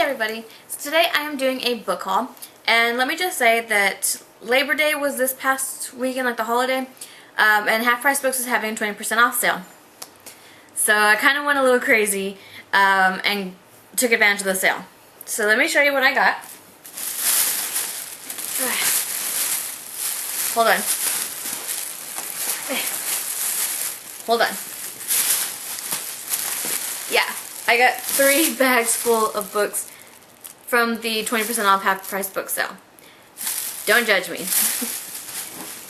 everybody. So today I am doing a book haul, and let me just say that Labor Day was this past weekend, like the holiday, and Half Price Books is having a 20% off sale. So I kind of went a little crazy and took advantage of the sale. So let me show you what I got. Hold on. Hold on. Yeah, I got 3 bags full of books from the 20% off Half Price book sale. Don't judge me.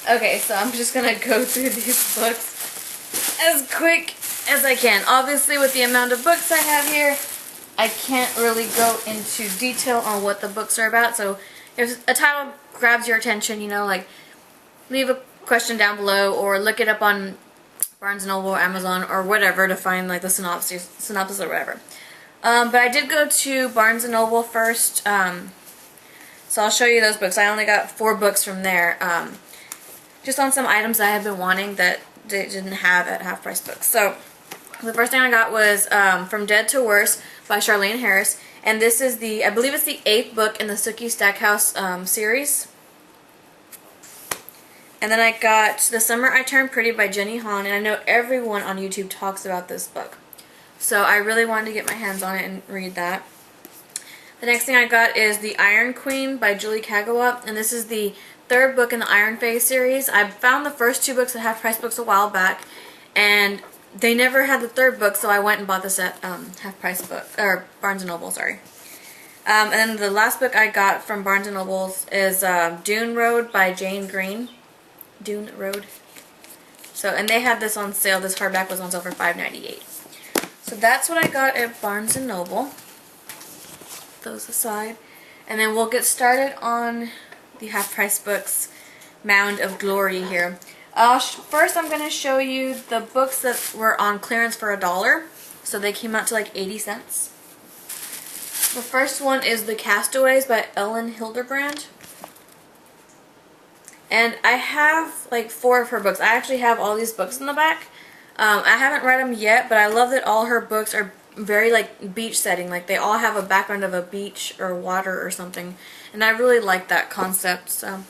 Okay, so I'm just gonna go through these books as quick as I can. Obviously, with the amount of books I have here, I can't really go into detail on what the books are about. So if a title grabs your attention, you know, like leave a question down below or look it up on Barnes & Noble or Amazon or whatever to find like the synopsis or whatever. But I did go to Barnes & Noble first, so I'll show you those books. I only got 4 books from there, just on some items I have been wanting that they didn't have at Half Price Books. So the first thing I got was From Dead to Worse by Charlaine Harris, and this is the, I believe it's the 8th book in the Sookie Stackhouse series. And then I got The Summer I Turned Pretty by Jenny Han, and I know everyone on YouTube talks about this book. So I really wanted to get my hands on it and read that. The next thing I got is The Iron Queen by Julie Kagawa, and this is the 3rd book in the Iron Fey series. I found the first 2 books at Half Price Books a while back, and they never had the 3rd book, so I went and bought this at Half Price Book, or Barnes & Noble, sorry. And then the last book I got from Barnes & Noble is Dune Road by Jane Green. Dune Road. So, and they had this on sale. This hardback was on sale for $5.98. So that's what I got at Barnes & Noble. Those aside. And then we'll get started on the Half Price Books Mound of Glory here. First I'm going to show you the books that were on clearance for $1. So they came out to like 80 cents. The first one is The Castaways by Ellen Hilderbrand. And I have like 4 of her books. I actually have all these books in the back. I haven't read them yet, but I love that all her books are very like beach setting. Like they all have a background of a beach or water or something. And I really like that concept. So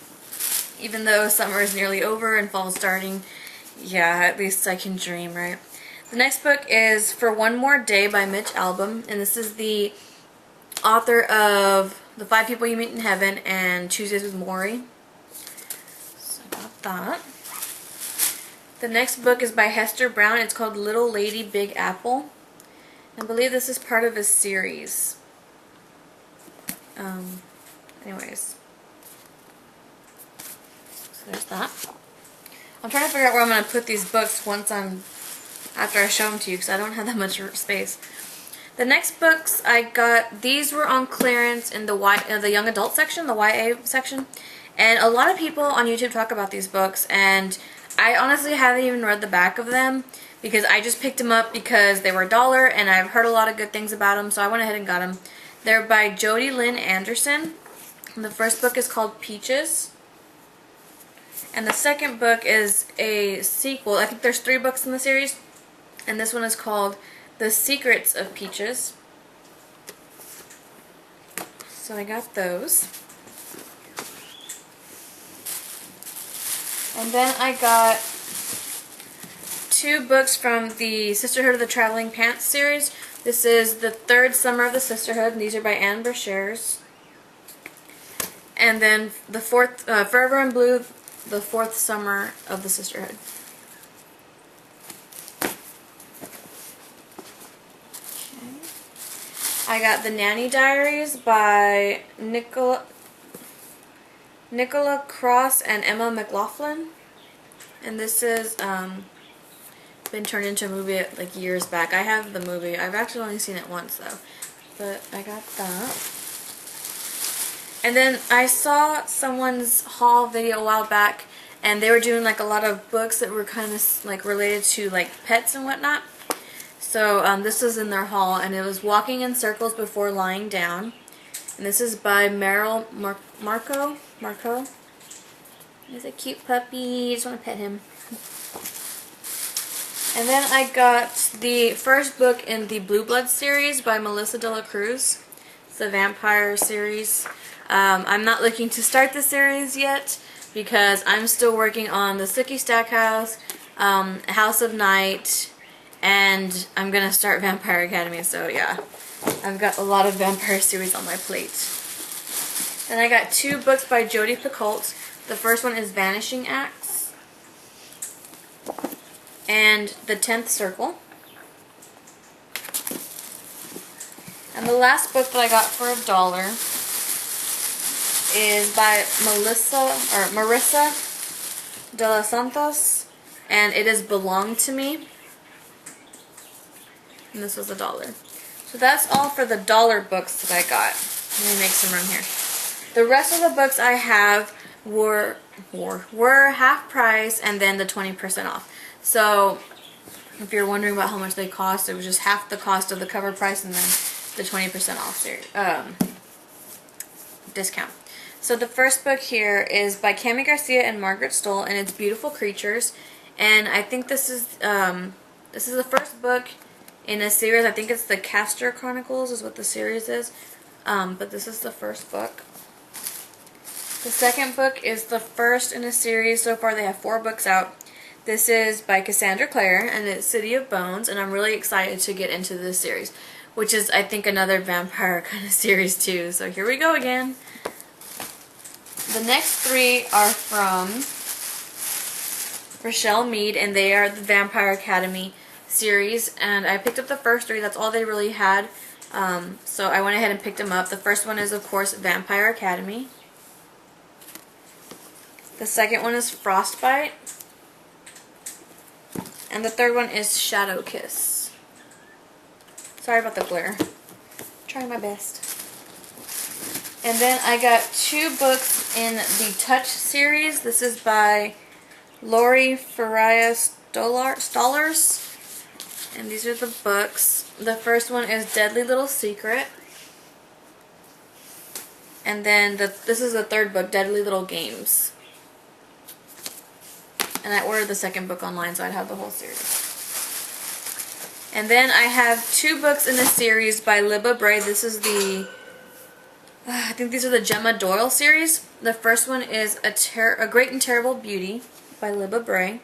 even though summer is nearly over and fall starting, yeah, at least I can dream, right? The next book is For One More Day by Mitch Albom. And this is the author of The 5 People You Meet in Heaven and Tuesdays with Morrie. That. The next book is by Hester Brown. It's called Little Lady Big Apple. I believe this is part of a series. Anyways. So there's that. I'm trying to figure out where I'm going to put these books after I show them to you because I don't have that much space. The next books I got, these were on clearance in the young adult section, the YA section. And a lot of people on YouTube talk about these books, and I honestly haven't even read the back of them because I just picked them up because they were $1 and I've heard a lot of good things about them, so I went ahead and got them. They're by Jodi Lynn Anderson. And the first book is called Peaches. And the second book is a sequel. I think there's 3 books in the series, and this one is called The Secrets of Peaches. So I got those. And then I got 2 books from the Sisterhood of the Traveling Pants series. This is the 3rd Summer of the Sisterhood, and these are by Anne Brashares. And then the 4th, Forever in Blue, the 4th Summer of the Sisterhood. Okay. I got The Nanny Diaries by Nicola Cross and Emma McLaughlin, and this has been turned into a movie like years back. I have the movie. I've actually only seen it once though, but I got that. And then I saw someone's haul video a while back, and they were doing like a lot of books that were kind of like related to like pets and whatnot. So this was in their haul, and it was Walking in Circles Before Lying Down. And this is by Meryl Marco. He's a cute puppy. I just want to pet him. And then I got the first book in the Blue Blood series by Melissa De La Cruz. It's a vampire series. I'm not looking to start the series yet because I'm still working on the Sookie Stackhouse, House of Night, and I'm gonna start Vampire Academy, so yeah. I've got a lot of vampire series on my plate. Then I got 2 books by Jodi Picoult. The first one is Vanishing Acts and The 10th Circle. And the last book that I got for $1 is by Marissa de los Santos, and it is Belong to Me. And this was $1. So that's all for the $1 books that I got. Let me make some room here. The rest of the books I have were half price and then the 20% off. So if you're wondering about how much they cost, it was just half the cost of the cover price and then the 20% off discount. So the first book here is by Kami Garcia and Margaret Stohl, and it's Beautiful Creatures. And I think this is the first book in a series. I think it's the Castor Chronicles is what the series is. But this is the first book. The second book is the first in a series. So far they have 4 books out. This is by Cassandra Clare, and it's City of Bones, and I'm really excited to get into this series, which is, I think, another vampire kind of series too. So here we go again. The next 3 are from Richelle Mead, and they are the Vampire Academy series, and I picked up the first 3. That's all they really had, so I went ahead and picked them up. The first one is, of course, Vampire Academy. The second one is Frostbite, and the third one is Shadow Kiss. Sorry about the glare. Trying my best. And then I got 2 books in the Touch series. This is by Lori Faria Stollers. And these are the books. The first one is Deadly Little Secret. And then this is the third book, Deadly Little Games. And I ordered the second book online, so I'd have the whole series. And then I have 2 books in the series by Libba Bray. This is the, I think these are the Gemma Doyle series. The first one is A Great and Terrible Beauty by Libba Bray.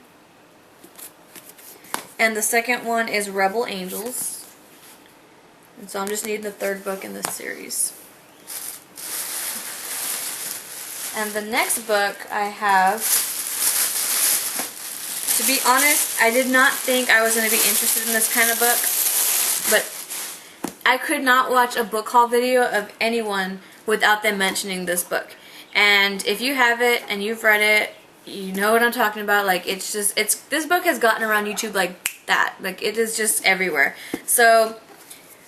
And the second one is Rebel Angels. And so I'm just needing the third book in this series. And the next book I have, to be honest, I did not think I was going to be interested in this kind of book, but I could not watch a book haul video of anyone without them mentioning this book. And if you have it and you've read it, you know what I'm talking about. Like, this book has gotten around YouTube like that. Like, it is just everywhere. So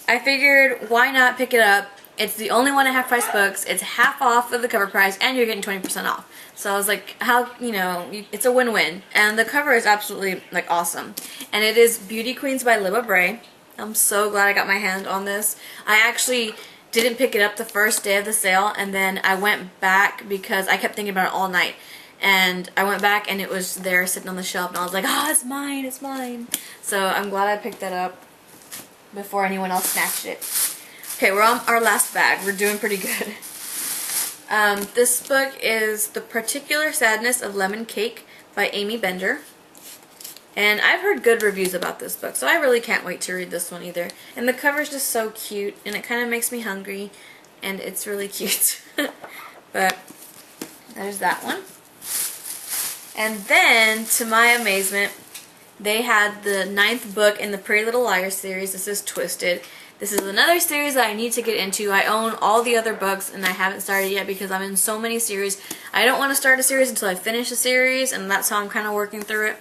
I figured, why not pick it up? It's the only one at half price books. It's half off of the cover price, and you're getting 20% off. So I was like, how, it's a win-win. And the cover is absolutely, like, awesome. And it is Beauty Queens by Libba Bray. I'm so glad I got my hand on this. I actually didn't pick it up the first day of the sale, and then I went back because I kept thinking about it all night. And I went back and it was there sitting on the shelf, and I was like, oh, it's mine, it's mine. So I'm glad I picked that up before anyone else snatched it. Okay, we're on our last bag. We're doing pretty good. This book is The Particular Sadness of Lemon Cake by Amy Bender. And I've heard good reviews about this book, so I really can't wait to read this one either. And the cover's just so cute, and it kind of makes me hungry, and it's really cute. But there's that one. And then, to my amazement, they had the 9th book in the Pretty Little Liars series. This is Twisted. This is another series that I need to get into. I own all the other books, and I haven't started yet because I'm in so many series. I don't want to start a series until I finish a series, and that's how I'm kind of working through it.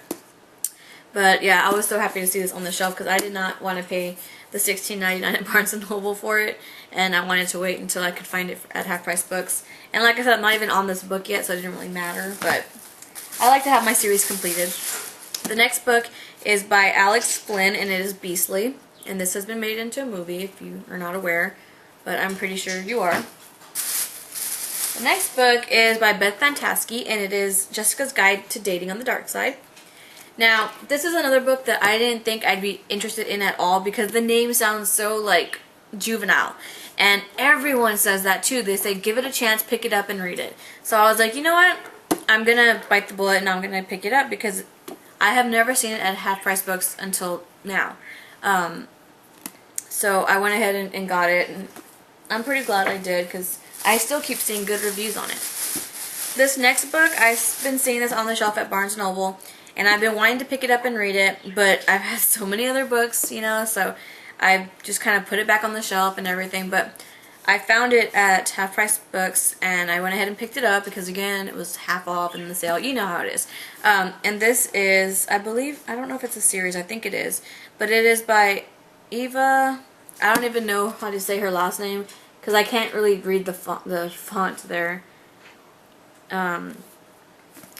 But yeah, I was so happy to see this on the shelf because I did not want to pay the $16.99 at Barnes & Noble for it, and I wanted to wait until I could find it at half price books. And like I said, I'm not even on this book yet, so it didn't really matter, but I like to have my series completed. The next book is by Alex Flynn, and it is Beastly. And this has been made into a movie, if you are not aware, but I'm pretty sure you are. The next book is by Beth Fantaschi, and it is Jessica's Guide to Dating on the Dark Side. Now, this is another book that I didn't think I'd be interested in at all because the name sounds so, like, juvenile. And everyone says that too. They say give it a chance, pick it up and read it. So I was like, you know what? I'm going to bite the bullet and I'm going to pick it up because I have never seen it at Half Price Books until now. So I went ahead and got it, and I'm pretty glad I did because I still keep seeing good reviews on it. This next book, I've been seeing this on the shelf at Barnes & Noble, and I've been wanting to pick it up and read it, but I've had so many other books, you know, so I just kind of put it back on the shelf and everything, but I found it at Half Price Books, and I went ahead and picked it up because, again, it was half off in the sale. You know how it is. And this is, I believe, I don't know if it's a series. I think it is. But it is by Eva. I don't even know how to say her last name because I can't really read the font there.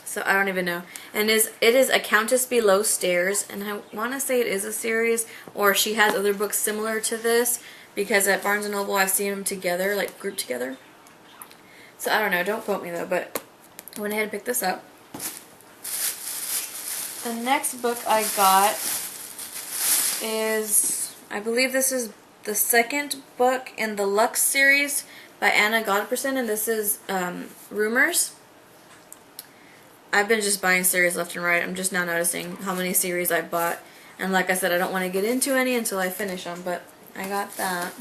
So I don't even know. And it is A Countess Below Stairs, and I want to say it is a series, or she has other books similar to this, because at Barnes & Noble I've seen them together, like grouped together. So I don't know, don't quote me though, but I went ahead and picked this up. The next book I got is, I believe this is the second book in the Lux series by Anna Godbersen, and this is Rumors. I've been just buying series left and right. I'm just now noticing how many series I bought. And like I said, I don't want to get into any until I finish them, but I got that.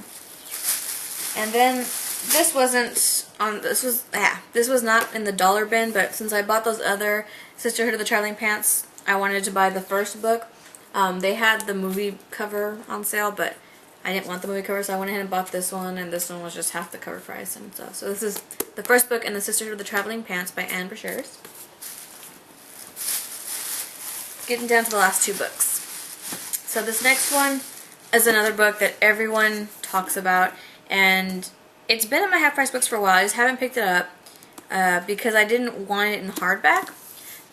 And then this wasn't on, this was not in the dollar bin, but since I bought those other Sisterhood of the Traveling Pants, I wanted to buy the first book. They had the movie cover on sale, but I didn't want the movie cover, so I went ahead and bought this one, and this one was just half the cover price and stuff. So this is the first book in the Sisterhood of the Traveling Pants by Anne Brashares. Getting down to the last two books. So this next one is another book that everyone talks about, and it's been in my Half Price Books for a while. I just haven't picked it up because I didn't want it in hardback.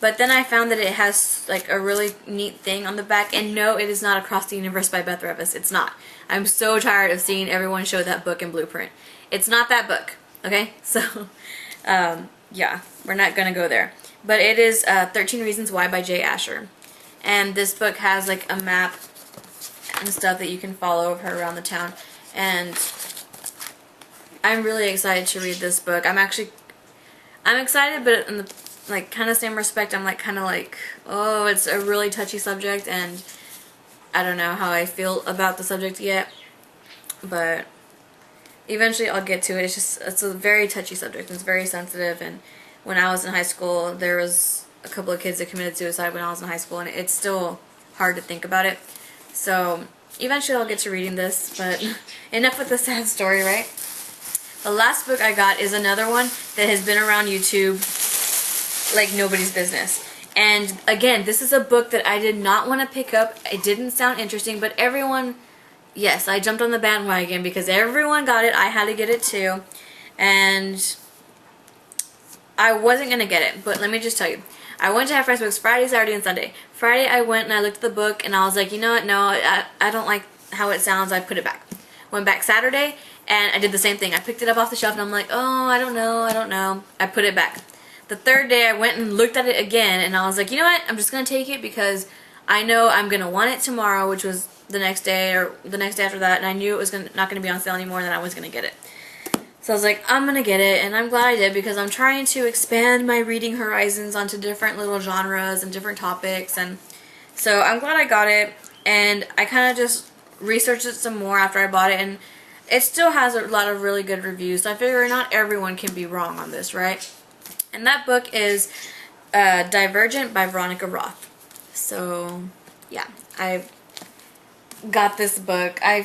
But then I found that it has like a really neat thing on the back, and no, it is not Across the Universe by Beth Revis. It's not. I'm so tired of seeing everyone show that book in Blueprint. It's not that book, okay? So, yeah, we're not gonna go there. But it is 13 Reasons Why by Jay Asher. And this book has like a map and stuff that you can follow of her around the town. And I'm really excited to read this book. I'm excited, but in the like kind of same respect, I'm like kind of like, oh, it's a really touchy subject, and I don't know how I feel about the subject yet. But eventually I'll get to it. It's a very touchy subject, and it's very sensitive. And when I was in high school, there was a couple of kids that committed suicide when I was in high school, and it's still hard to think about it. So eventually I'll get to reading this, but enough with the sad story, right? The last book I got is another one that has been around YouTube like nobody's business. And again, this is a book that I did not want to pick up. It didn't sound interesting, but everyone, yes, I jumped on the bandwagon because everyone got it. I had to get it too. And I wasn't going to get it, but let me just tell you. I went to Half Price Books Friday, Saturday, and Sunday. Friday I went and I looked at the book and I was like, you know what, no, I don't like how it sounds. I put it back. Went back Saturday and I did the same thing. I picked it up off the shelf and I'm like, oh, I don't know. I put it back. The third day I went and looked at it again and I was like, you know what, I'm just going to take it because I know I'm going to want it tomorrow, which was the next day or the next day after that, and I knew it was not going to be on sale anymore and then I was going to get it. So I was like, I'm going to get it, and I'm glad I did because I'm trying to expand my reading horizons onto different little genres and different topics, and so I'm glad I got it, and I kind of just researched it some more after I bought it, and it still has a lot of really good reviews, so I figure not everyone can be wrong on this, right? And that book is Divergent by Veronica Roth. So, yeah, I got this book. I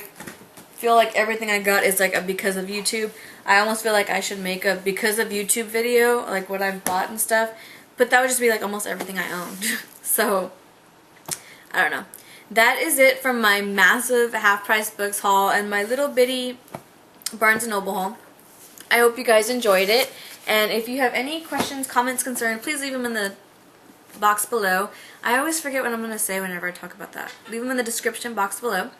feel like everything I got is like a because of YouTube. I almost feel like I should make a because of YouTube video, like what I've bought and stuff. But that would just be like almost everything I owned. So, I don't know. That is it from my massive Half Price Books haul and my little bitty Barnes & Noble haul. I hope you guys enjoyed it. And if you have any questions, comments, concerns, please leave them in the box below. I always forget what I'm going to say whenever I talk about that. Leave them in the description box below.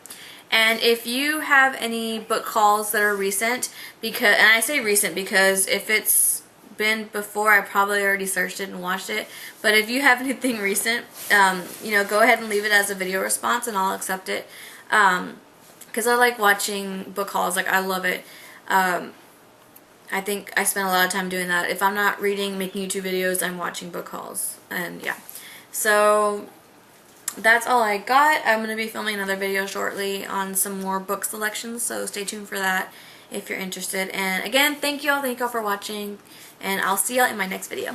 And if you have any book hauls that are recent, and I say recent because if it's been before, I probably already searched it and watched it. But if you have anything recent, you know, go ahead and leave it as a video response and I'll accept it. Because I like watching book hauls. Like, I love it. I think I spend a lot of time doing that. If I'm not reading, making YouTube videos, I'm watching book hauls. And yeah. So that's all I got. I'm going to be filming another video shortly on some more book selections, so stay tuned for that if you're interested. And again, thank you all for watching, and I'll see y'all in my next video.